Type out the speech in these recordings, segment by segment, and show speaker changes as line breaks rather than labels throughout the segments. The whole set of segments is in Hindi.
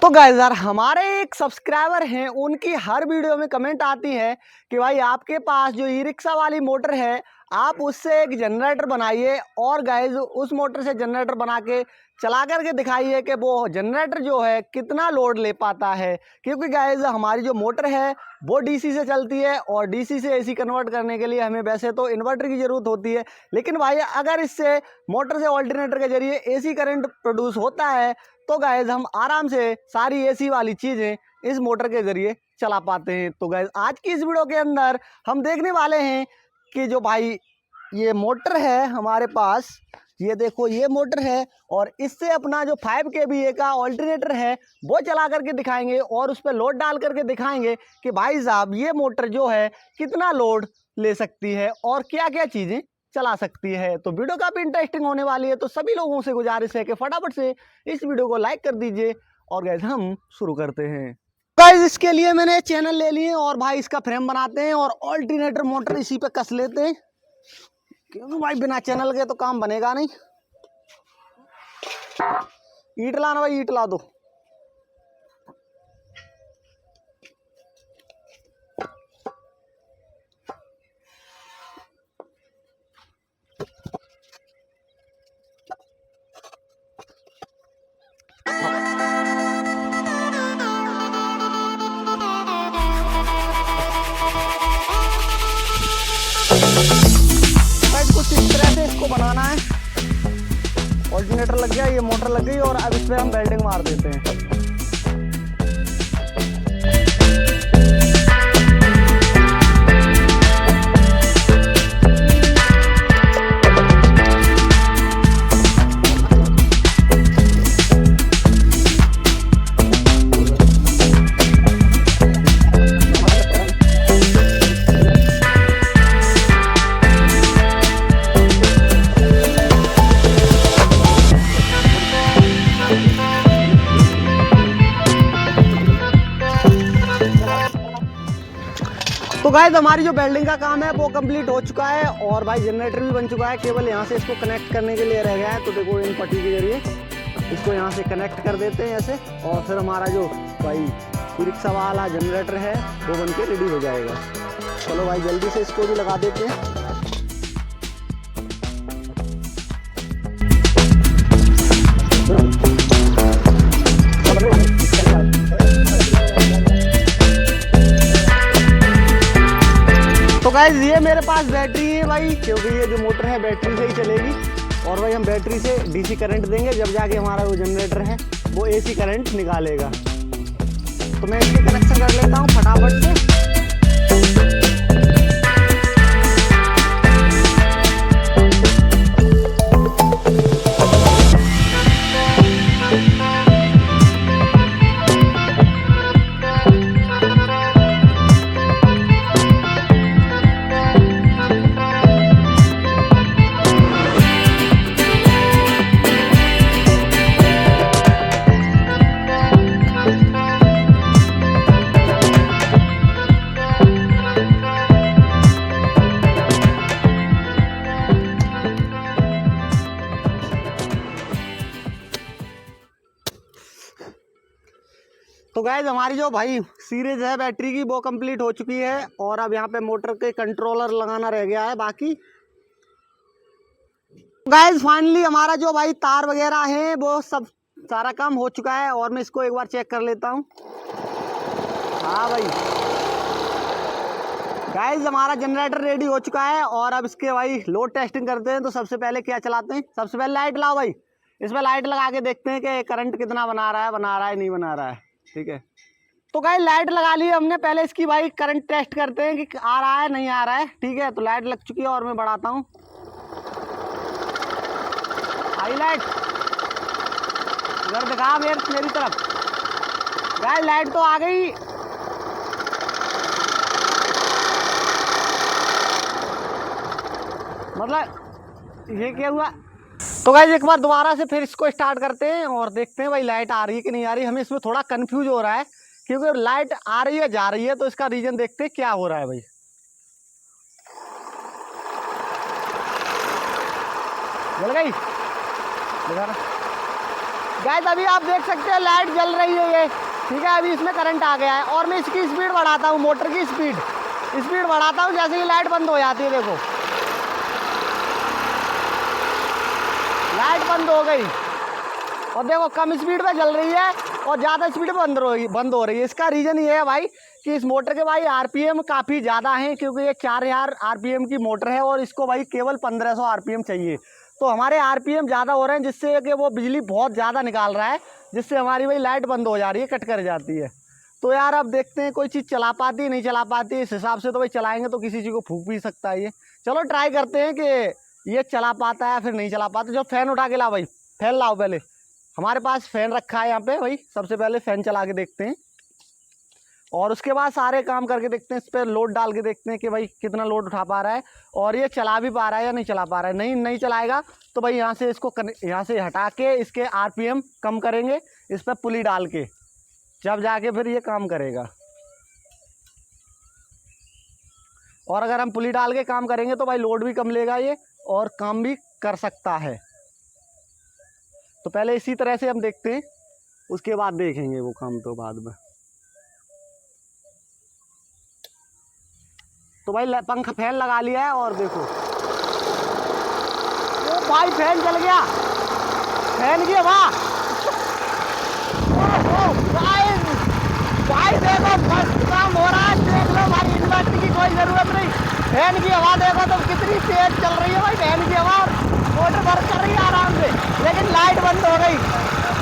तो गाइस यार हमारे एक सब्सक्राइबर हैं, उनकी हर वीडियो में कमेंट आती है कि भाई आपके पास जो ई रिक्शा वाली मोटर है आप उससे एक जनरेटर बनाइए और गाइस उस मोटर से जनरेटर बना के चला करके दिखाइए कि वो जनरेटर जो है कितना लोड ले पाता है। क्योंकि गाइस हमारी जो मोटर है वो डीसी से चलती है और डीसी से एसी कन्वर्ट करने के लिए हमें वैसे तो इन्वर्टर की ज़रूरत होती है, लेकिन भाई अगर इससे मोटर से ऑल्टरनेटर के जरिए एसी करंट प्रोड्यूस होता है तो गाइज हम आराम से सारी एसी वाली चीज़ें इस मोटर के ज़रिए चला पाते हैं। तो गाइज आज की इस वीडियो के अंदर हम देखने वाले हैं कि जो भाई ये मोटर है हमारे पास, ये देखो ये मोटर है और इससे अपना जो 5 kVA का ऑल्टरनेटर है वो चला करके दिखाएंगे और उस पर लोड डाल करके दिखाएंगे कि भाई साहब ये मोटर जो है कितना लोड ले सकती है और क्या क्या चीज़ें चला सकती है। तो वीडियो काफ़ी इंटरेस्टिंग होने वाली है, तो सभी लोगों से गुजारिश है कि फटाफट से इस वीडियो को लाइक कर दीजिए और गाइस हम शुरू करते हैं। गाइस इसके लिए मैंने चैनल ले लिए और भाई इसका फ्रेम बनाते हैं और ऑल्टरनेटर मोटर इसी पे कस लेते हैं, क्योंकि भाई बिना चैनल के तो काम बनेगा नहीं। ईंट लाना भाई, ईंट ला दो। कुछ इस तरह से इसको बनाना है। ऑल्टरनेटर लग गया, ये मोटर लग गई और अब इस पर हम वेल्डिंग मार देते हैं। तो गाइस हमारी जो वेल्डिंग का काम है वो कंप्लीट हो चुका है और भाई जनरेटर भी बन चुका है। केवल यहाँ से इसको कनेक्ट करने के लिए रह गया है। तो देखो इन पट्टी के जरिए इसको यहाँ से कनेक्ट कर देते हैं ऐसे, और फिर हमारा जो भाई ई रिक्शा वाला जनरेटर है वो बन के रेडी हो जाएगा। चलो भाई जल्दी से इसको भी लगा देते हैं। तो गाइस ये मेरे पास बैटरी है भाई, क्योंकि ये जो मोटर है बैटरी से ही चलेगी और भाई हम बैटरी से डीसी करंट देंगे, जब जाके हमारा वो जनरेटर है वो एसी करंट निकालेगा। तो मैं इसके कनेक्शन कर लेता हूँ फटाफट से। तो गाइज हमारी जो भाई सीरीज है बैटरी की वो कंप्लीट हो चुकी है और अब यहाँ पे मोटर के कंट्रोलर लगाना रह गया है बाकी। गाइज फाइनली हमारा जो भाई तार वगैरह है वो सब सारा काम हो चुका है और मैं इसको एक बार चेक कर लेता हूँ। हाँ भाई गाइज हमारा जनरेटर रेडी हो चुका है और अब इसके भाई लोड टेस्टिंग करते हैं। तो सबसे पहले क्या चलाते हैं, सबसे पहले लाइट लाओ भाई, इसमें लाइट लगा के देखते हैं कि करंट कितना बना रहा है नहीं बना रहा है। ठीक है, तो गाइस लाइट लगा ली हमने। पहले इसकी भाई करंट टेस्ट करते हैं कि आ रहा है नहीं आ रहा है। ठीक है, तो लाइट लग चुकी है और मैं बढ़ाता हूँ। आई लाइट, इधर दिखा मेरी तरफ। गाइस लाइट तो आ गई। मतलब ये क्या हुआ। तो गाइस एक बार दोबारा से फिर इसको स्टार्ट करते हैं और देखते हैं भाई लाइट आ रही है कि नहीं आ रही। हमें इसमें थोड़ा कंफ्यूज हो रहा है क्योंकि लाइट आ रही है जा रही है, तो इसका रीजन देखते हैं क्या हो रहा है भाई। जल गई, गाइस अभी आप देख सकते हैं लाइट जल रही है ये, ठीक है। अभी इसमें करंट आ गया है और मैं इसकी स्पीड बढ़ाता हूँ, मोटर की स्पीड बढ़ाता हूँ। जैसे ही लाइट बंद हो जाती है, देखो लाइट बंद हो गई और देखो कम स्पीड पे चल रही है और ज़्यादा स्पीड पे बंद हो रही है। इसका रीज़न ये है भाई कि इस मोटर के भाई आरपीएम काफ़ी ज़्यादा हैं, क्योंकि ये 4000 आरपीएम की मोटर है और इसको भाई केवल 1500 आरपीएम चाहिए। तो हमारे आरपीएम ज़्यादा हो रहे हैं, जिससे कि वो बिजली बहुत ज़्यादा निकाल रहा है, जिससे हमारी भाई लाइट बंद हो जा रही है, कट कर जाती है। तो यार अब देखते हैं कोई चीज़ चला पाती है नहीं चला पाती है। इस हिसाब से तो भाई चलाएँगे तो किसी चीज़ को फूंक भी सकता है ये। चलो ट्राई करते हैं कि ये चला पाता है फिर नहीं चला पाता। जो फैन उठा के ला भाई, फैन लाओ पहले। हमारे पास फैन रखा है यहाँ पे भाई। सबसे पहले फैन चला के देखते हैं और उसके बाद सारे काम करके देखते हैं। इस पर लोड डाल के देखते हैं कि भाई कितना लोड उठा पा रहा है और ये चला भी पा रहा है या नहीं चला पा रहा है। नहीं चलाएगा तो भाई यहाँ से इसको यहाँ से हटा के इसके आरपीएम कम करेंगे, इस पर पुली डाल के, जब जाके फिर ये काम करेगा। और अगर हम पुली डाल के काम करेंगे तो भाई लोड भी कम लेगा ये और काम भी कर सकता है। तो पहले इसी तरह से हम देखते हैं, उसके बाद देखेंगे वो काम तो बाद में। तो भाई पंखा फैन लगा लिया है और देखो ओ भाई फैन चल गया, फैन की हवा। भाई देखो फर्स्ट काम हो रहा है, देख लो भाई। इन्वर्टर की कोई जरूरत नहीं, फैन की हवा देखो तो कितनी तेज चल रही है भाई। फैन की हवा मोटर वर्क कर रही है आराम से, लेकिन लाइट बंद हो गई।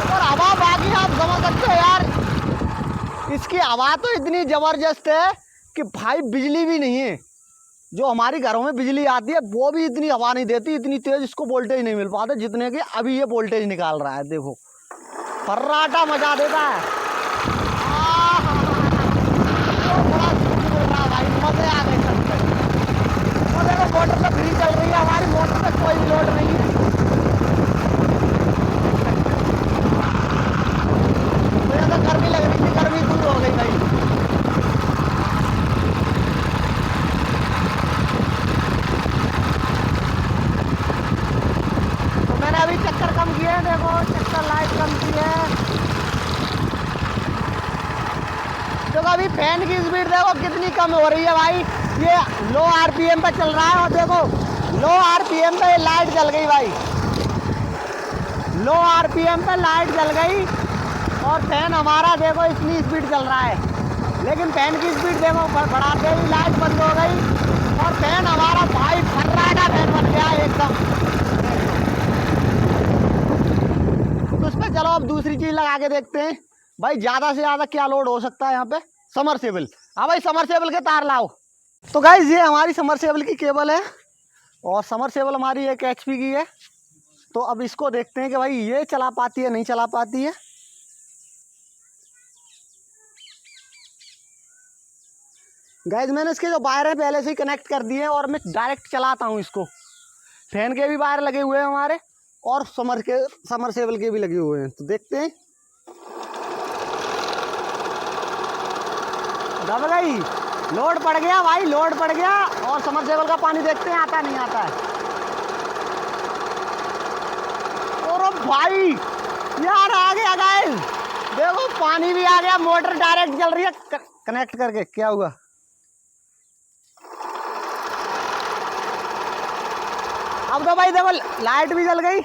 और हवा बाकी आप समझ सकते हो यार, इसकी हवा तो इतनी जबरदस्त है कि भाई बिजली भी नहीं है। जो हमारी घरों में बिजली आती है वो भी इतनी हवा नहीं देती, इतनी तेज इसको वोल्टेज नहीं मिल पाता जितने की अभी ये वोल्टेज निकाल रहा है। देखो फर्राटा मचा देता है। बड़ा बोल रहा भाई, मजे आ गए सबसे। तो देखो मोटर तो फ्री चल रही है हमारी, मोटर पे कोई भी लोड नहीं है। मुझे तो गर्मी लग रही थी, गर्मी दूर हो गई भाई। अभी चक्कर कम किए हैं, देखो चक्कर लाइट कम की है। तो अभी फैन की स्पीड देखो कितनी कम हो रही है भाई। ये लो आरपीएम पे चल रहा है और देखो लो आरपीएम पे लाइट जल गई भाई। लो आरपीएम पे लाइट जल गई और फैन हमारा देखो इतनी स्पीड चल रहा है, लेकिन फैन की स्पीड देखो बढ़ाते ही लाइट बंद हो गई और फैन हमारा भाई फर्राटा फैन बन गया एकदम। उस पर चलो अब दूसरी चीज लगा के देखते हैं भाई, ज्यादा से ज्यादा क्या लोड हो सकता है यहाँ पे। समरसेबल, हाँ भाई समरसेबल के तार लाओ। तो गाइस ये हमारी समरसेबल की केबल है और समरसेबल हमारी 1 HP की है। तो अब इसको देखते हैं कि भाई ये चला पाती है नहीं चला पाती है। गाइस मैंने इसके जो वायर है पहले से ही कनेक्ट कर दिए हैं और मैं डायरेक्ट चलाता हूँ इसको। फैन के भी वायर लगे हुए हैं हमारे और समरसेबल के भी लगे हुए हैं। तो देखते हैं, दब गई, लोड पड़ गया भाई, लोड पड़ गया। और समरसेबल का पानी देखते हैं आता नहीं आता है। और भाई यार आ गया गाइस, देखो पानी भी आ गया, मोटर डायरेक्ट चल रही है कनेक्ट करके। क्या हुआ, अब तो भाई देखो लाइट भी जल गई।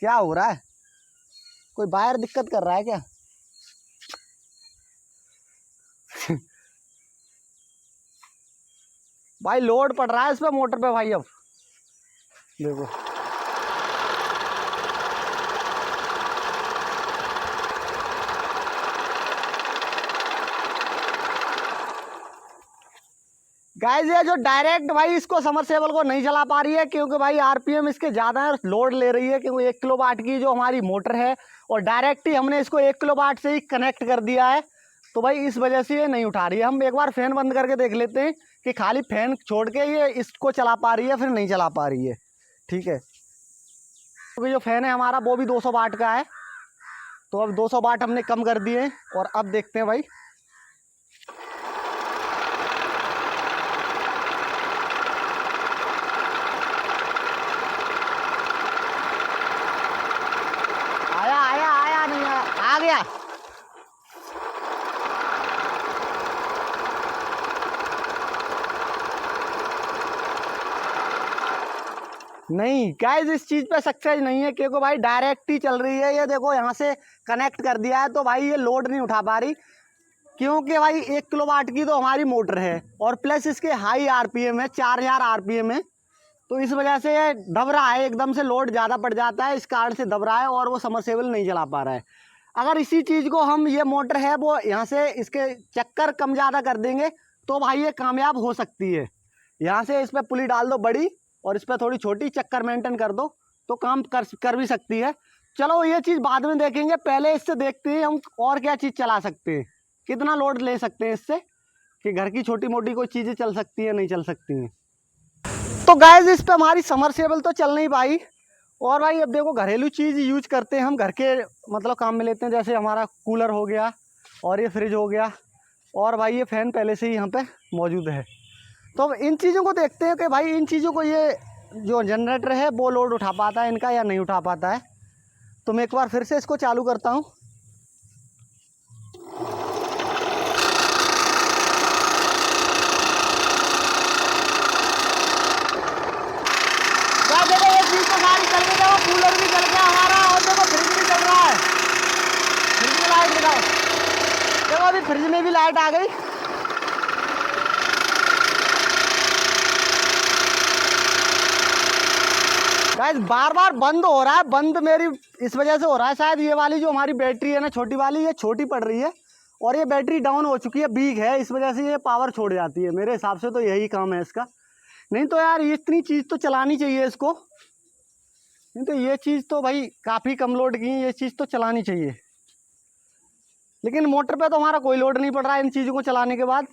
क्या हो रहा है, कोई वायर दिक्कत कर रहा है क्या? भाई लोड पड़ रहा है इस पे मोटर पे भाई। अब देखो गाइस ये जो डायरेक्ट भाई इसको समरसेबल को नहीं चला पा रही है, क्योंकि भाई आरपीएम इसके ज़्यादा है, लोड ले रही है। क्योंकि 1 किलोवाट की जो हमारी मोटर है और डायरेक्ट ही हमने इसको 1 किलोवाट से ही कनेक्ट कर दिया है, तो भाई इस वजह से ये नहीं उठा रही है। हम एक बार फैन बंद करके देख लेते हैं कि खाली फैन छोड़ के ये इसको चला पा रही है फिर नहीं चला पा रही है। ठीक है, क्योंकि जो फैन है हमारा वो भी 200 वाट का है। तो अब 200 वाट हमने कम कर दिए और अब देखते हैं भाई। जा। नहीं गाइस, इस चीज पे सक्सेस नहीं है क्योंकि भाई डायरेक्ट ही चल रही है। ये देखो यहाँ से कनेक्ट कर दिया है तो भाई ये लोड नहीं उठा पा रही, क्योंकि भाई 1 किलोवाट की तो हमारी मोटर है और प्लस इसके हाई आरपीएम है, 4000 आरपीएम है। तो इस वजह से ये दब रहा है, एकदम से लोड ज़्यादा पड़ जाता है, इस कारण से दब रहा है और वो समरसेबल नहीं चला पा रहा है। अगर इसी चीज़ को हम, ये मोटर है वो यहाँ से इसके चक्कर कम ज़्यादा कर देंगे तो भाई ये कामयाब हो सकती है। यहाँ से इस पर पुली डाल दो बड़ी और इस पर थोड़ी छोटी, चक्कर मेंटेन कर दो तो काम कर भी सकती है। चलो ये चीज़ बाद में देखेंगे, पहले इससे देखते हैं हम और क्या चीज़ चला सकते हैं, कितना लोड ले सकते हैं इससे, कि घर की छोटी मोटी कोई चीज़ें चल सकती हैं नहीं चल सकती हैं। तो गाइस इस पे हमारी समरसेबल तो चल नहीं पाई। और भाई अब देखो घरेलू चीज़ यूज करते हैं हम, घर के मतलब काम में लेते हैं, जैसे हमारा कूलर हो गया और ये फ्रिज हो गया और भाई ये फ़ैन पहले से ही यहाँ पे मौजूद है। तो इन चीज़ों को देखते हैं कि भाई इन चीज़ों को ये जो जनरेटर है वो लोड उठा पाता है इनका या नहीं उठा पाता है। तो मैं एक बार फिर से इसको चालू करता हूँ। देखो ये चीज़ तो गाड़ी चल गई, देखो कूलर भी चल गया हमारा और देखो फ्रिज भी चल रहा है। फ्रिज में लाइट दिखाओ, देखो अभी फ्रिज में भी लाइट आ गई। गाइस बार बार बंद हो रहा है, बंद मेरी इस वजह से हो रहा है, शायद ये वाली जो हमारी बैटरी है ना छोटी वाली, ये छोटी पड़ रही है और ये बैटरी डाउन हो चुकी है, वीक है, इस वजह से ये पावर छोड़ जाती है। मेरे हिसाब से तो यही काम है इसका। नहीं तो यार इतनी चीज़ तो चलानी चाहिए इसको, नहीं तो ये चीज़ तो भाई काफ़ी कम लोड की, ये चीज़ तो चलानी चाहिए। लेकिन मोटर पे तो हमारा कोई लोड नहीं पड़ रहा है इन चीज़ों को चलाने के बाद।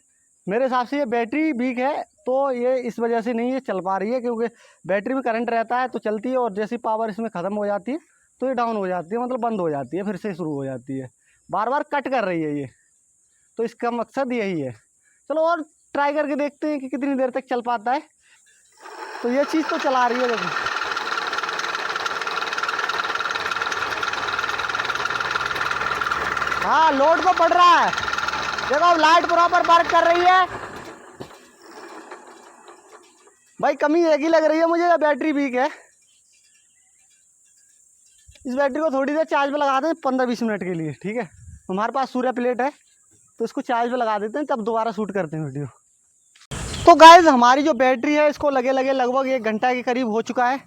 मेरे हिसाब से ये बैटरी वीक है तो ये इस वजह से नहीं ये चल पा रही है, क्योंकि बैटरी में करंट रहता है तो चलती है और जैसी पावर इसमें ख़त्म हो जाती है तो ये डाउन हो जाती है, मतलब बंद हो जाती है, फिर से शुरू हो जाती है, बार बार कट कर रही है ये। तो इसका मकसद यही है। चलो और ट्राई करके देखते हैं कि कितनी देर तक चल पाता है। तो ये चीज़ तो चला रही है, देखो हाँ लोड तो पड़ रहा है, देखो अब लाइट प्रॉपर वर्क कर रही है। भाई कमी एक ही लग रही है मुझे, या बैटरी वीक है। इस बैटरी को थोड़ी देर चार्ज पे लगा दें 15-20 मिनट के लिए, ठीक है। हमारे पास सूर्य प्लेट है तो इसको चार्ज पे लगा देते हैं, तब दोबारा शूट करते हैं वीडियो। तो गाइज हमारी जो बैटरी है इसको लगे लगभग 1 घंटा के करीब हो चुका है।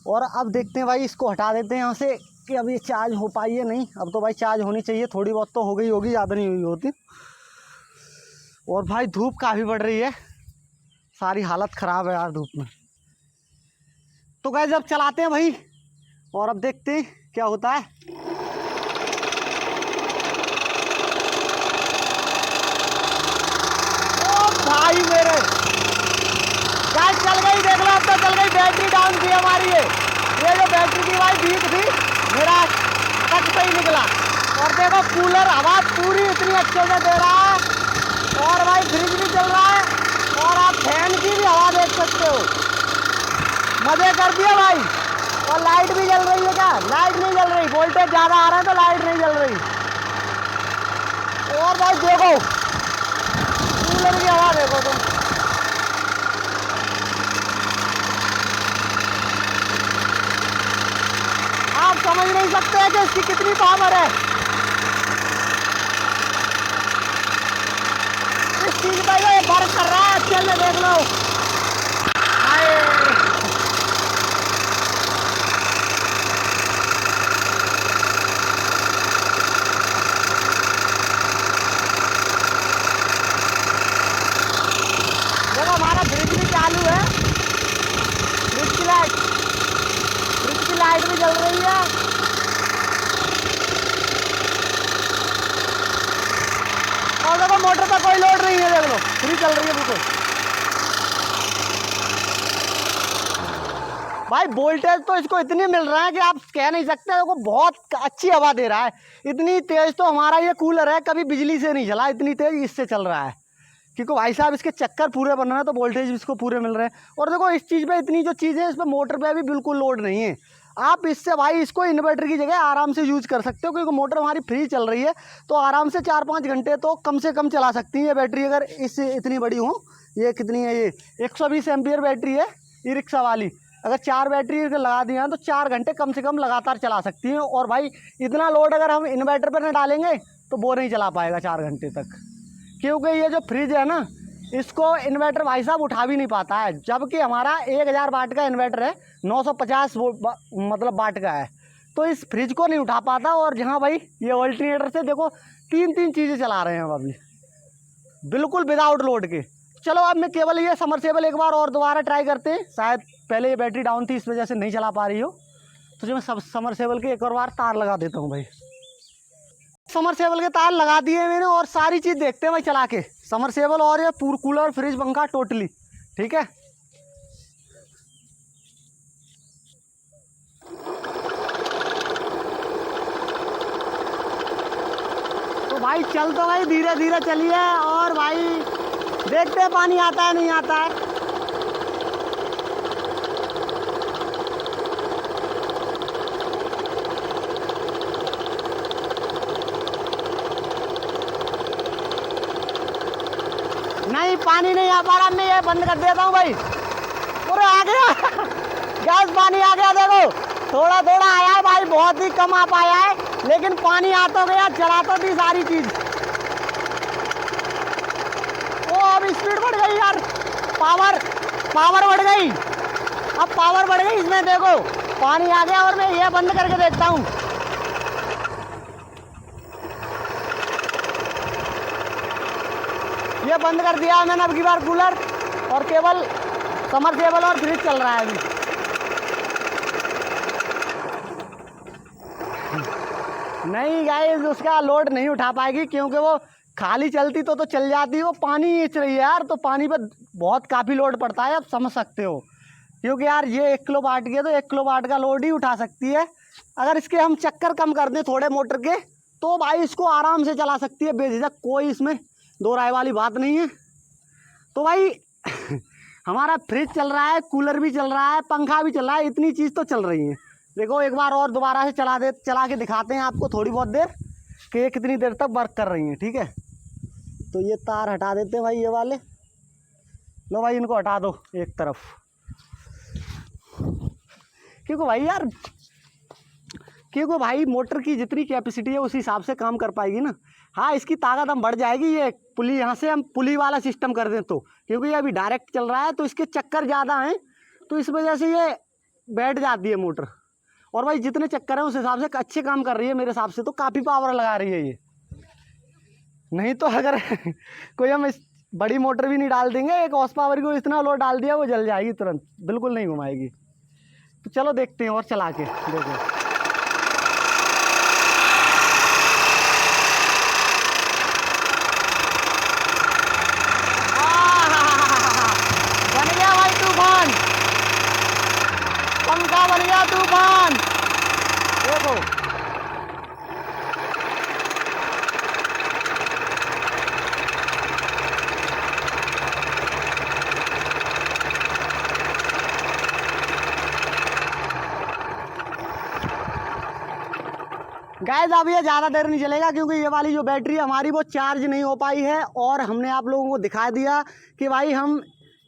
और अब देखते हैं भाई, इसको हटा देते हैं यहाँ से कि अब ये चार्ज हो पाई है नहीं। अब तो भाई चार्ज होनी चाहिए, थोड़ी बहुत तो हो गई होगी, ज़्यादा नहीं हुई होती। और भाई धूप काफ़ी बढ़ रही है, सारी हालत ख़राब है यार धूप में। तो गाइज अब चलाते हैं भाई और अब देखते हैं क्या होता है। भाई मेरे गाइस चल गई, देख लो अब तो चल गई, बैटरी डाउन थी हमारी। ये जो बैटरी थी भाई वीक थी, मेरा कट पे ही निकला। और देखो कूलर हवा पूरी इतनी अच्छे से दे रहा है और भाई फ्रिज भी चल रहा है और आप फैन की भी हवा देख सकते हो, मजे कर दिए भाई। और लाइट भी जल रही है क्या? लाइट नहीं जल रही, वोल्टेज ज़्यादा आ रहा है तो लाइट नहीं जल रही। और भाई देखो कूलर की हवा देखो तुम, आप समझ नहीं सकते कि इसकी कितनी पावर है। इस चीज का ये वर्क कर रहा है अच्छे से, देख लो। देखो हमारा फ्रिज भी चालू है, फ्रिज की लाइट भी जल रही है। और देखो मोटर पर कोई लोड नहीं है, देख लो फ्री चल रही है बिल्कुल। भाई वोल्टेज तो इसको इतनी मिल रहा है कि आप कह नहीं सकते, देखो बहुत अच्छी हवा दे रहा है। इतनी तेज तो हमारा ये कूलर है कभी बिजली से नहीं चला, इतनी तेज इससे चल रहा है, क्योंकि भाई साहब इसके चक्कर पूरे बन रहे हैं तो वोल्टेज इसको पूरे मिल रहे हैं। और देखो इस चीज़ पे, इतनी जो चीज़ है इस पर मोटर पे भी बिल्कुल लोड नहीं है। आप इससे भाई इसको इन्वर्टर की जगह आराम से यूज कर सकते हो, क्योंकि मोटर हमारी फ्री चल रही है तो आराम से 4-5 घंटे तो कम से कम चला सकती है बैटरी। अगर इससे इतनी बड़ी हो, ये कितनी है, ये 120 एम्पियर बैटरी है ई रिक्शा वाली। अगर 4 बैटरी लगा दी हैं तो 4 घंटे कम से कम लगातार चला सकती हैं। और भाई इतना लोड अगर हम इन्वर्टर पर न डालेंगे तो वो नहीं चला पाएगा 4 घंटे तक, क्योंकि ये जो फ्रिज है ना, इसको इन्वर्टर भाई साहब उठा भी नहीं पाता है। जबकि हमारा 1000 वाट का इन्वर्टर है, 950 मतलब वाट का है, तो इस फ्रिज को नहीं उठा पाता। और जहाँ भाई ये अल्टरनेटर से देखो 3 चीज़ें चला रहे हैं हम अभी बिल्कुल विदाउट लोड के। चलो अब मैं केवल ये समरसेबल एक बार और दोबारा ट्राई करते हैं। शायद पहले ये बैटरी डाउन थी, इस वजह से नहीं चला पा रही हो, तो जो मैं समरसेबल के एक और बार तार लगा देता हूँ भाई। समरसेबल के तार लगा दिए मैंने और सारी चीज़ देखते हैं भाई चला के, समरसेबल और ये पूरा कूलर फ्रिज पंखा टोटली, ठीक है। तो भाई चल तो भाई धीरे धीरे चलिए और भाई देखते हैं पानी आता है नहीं आता है। नहीं पानी नहीं आ पा रहा, मैं ये बंद कर देता हूँ भाई। पूरा आ गया गैस पानी आ गया, देखो थोड़ा थोड़ा आया है भाई, बहुत ही कम आ पाया है, लेकिन पानी आ तो गया, चला तो थी सारी चीज। ओ अब स्पीड बढ़ गई यार, पावर बढ़ गई, अब पावर बढ़ गई इसमें, देखो पानी आ गया। और मैं ये बंद करके देखता हूँ, ये बंद कर दिया मैंने अब की बार कूलर, और केवल समरसेबल और फ्रिज चल रहा है अभी। नहीं गाइस उसका लोड नहीं उठा पाएगी, क्योंकि वो खाली चलती तो चल जाती, वो पानी खींच रही है यार, तो पानी पर बहुत काफ़ी लोड पड़ता है, आप समझ सकते हो। क्योंकि यार ये 1 किलो वाट की है तो 1 किलो वाट का लोड ही उठा सकती है। अगर इसके हम चक्कर कम कर दें थोड़े मोटर के, तो भाई इसको आराम से चला सकती है बेझिझक, कोई इसमें दो राय वाली बात नहीं है। तो भाई हमारा फ्रिज चल रहा है, कूलर भी चल रहा है, पंखा भी चल रहा है, इतनी चीज़ तो चल रही है। देखो एक बार और दोबारा से चला के दिखाते हैं आपको थोड़ी बहुत देर कि ये कितनी देर तक वर्क कर रही हैं, ठीक है। तो ये तार हटा देते हैं भाई, ये वाले लो भाई, इनको हटा दो एक तरफ, क्योंकि भाई मोटर की जितनी कैपेसिटी है उस हिसाब से काम कर पाएगी ना। हाँ इसकी ताकत हम बढ़ जाएगी, ये पुली यहाँ से हम पुली वाला सिस्टम कर दें तो, क्योंकि ये अभी डायरेक्ट चल रहा है तो इसके चक्कर ज़्यादा हैं, तो इस वजह से ये बैठ जाती है मोटर। और भाई जितने चक्कर हैं उस हिसाब से अच्छे काम कर रही है, मेरे हिसाब से तो काफ़ी पावर लगा रही है ये। नहीं तो अगर कोई हम इस बड़ी मोटर भी नहीं डाल देंगे, 1 हॉर्स पावर को इतना लोड डाल दिया, वो जल जाएगी तुरंत, बिल्कुल नहीं घुमाएगी। तो चलो देखते हैं और चला के देखो। पंखा बन गया तूफान, देखो गाइस अब ये ज़्यादा देर नहीं चलेगा, क्योंकि ये वाली जो बैटरी हमारी वो चार्ज नहीं हो पाई है। और हमने आप लोगों को दिखा दिया कि भाई हम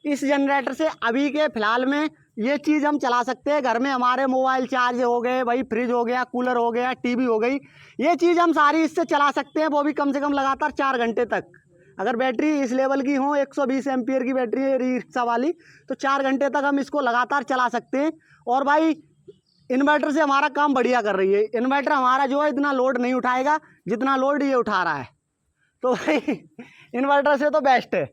इस जनरेटर से अभी के फ़िलहाल में ये चीज़ हम चला सकते हैं। घर में हमारे मोबाइल चार्ज हो गए भाई, फ्रिज हो गया, कूलर हो गया, टीवी हो गई, ये चीज़ हम सारी इससे चला सकते हैं, वो भी कम से कम लगातार 4 घंटे तक। अगर बैटरी इस लेवल की हो, 120 एम्पियर की बैटरी है रिक्शा वाली, तो 4 घंटे तक हम इसको लगातार चला सकते हैं। और भाई इन्वर्टर से हमारा काम बढ़िया कर रही है। इन्वर्टर हमारा जो है इतना लोड नहीं उठाएगा जितना लोड ये उठा रहा है, तो भाई इन्वर्टर से तो बेस्ट है।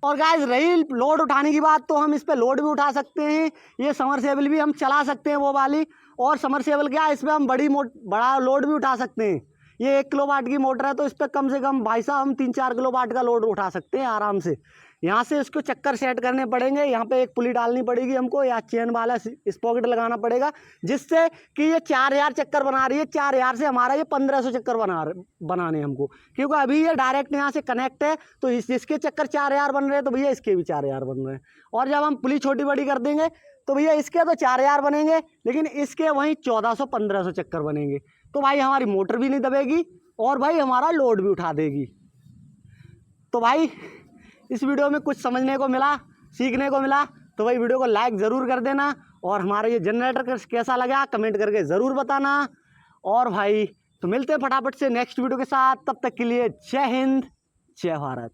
और गाइस रही लोड उठाने की बात, तो हम इस पर लोड भी उठा सकते हैं, ये समरसेबल भी हम चला सकते हैं वो वाली। और समरसेबल क्या है, इसमें हम बड़ा लोड भी उठा सकते हैं। ये 1 किलो वाट की मोटर है, तो इस पर कम से कम भाई साहब हम 3-4 किलो वाट का लोड उठा सकते हैं आराम से, यहाँ से इसको चक्कर सेट करने पड़ेंगे, यहाँ पे एक पुली डालनी पड़ेगी हमको, या चेन वाला स्पॉकेट लगाना पड़ेगा, जिससे कि ये 4000 चक्कर बना रही है। 4000 से हमारा ये 1500 चक्कर बनाने हमको, क्योंकि अभी ये डायरेक्ट यहाँ से कनेक्ट है, तो इसके चक्कर 4000 बन रहे हैं, तो भैया इसके भी 4000 बन रहे हैं। और जब हम पुली छोटी बड़ी कर देंगे तो भैया इसके तो 4000 बनेंगे, लेकिन इसके वहीं 1400-1500 चक्कर बनेंगे। तो भाई हमारी मोटर भी नहीं दबेगी और भाई हमारा लोड भी उठा देगी। तो भाई इस वीडियो में कुछ समझने को मिला, सीखने को मिला, तो भाई वीडियो को लाइक ज़रूर कर देना, और हमारा ये जनरेटर कैसा लगा कमेंट करके ज़रूर बताना। और भाई तो मिलते हैं फटाफट से नेक्स्ट वीडियो के साथ, तब तक के लिए जय हिंद, जय भारत।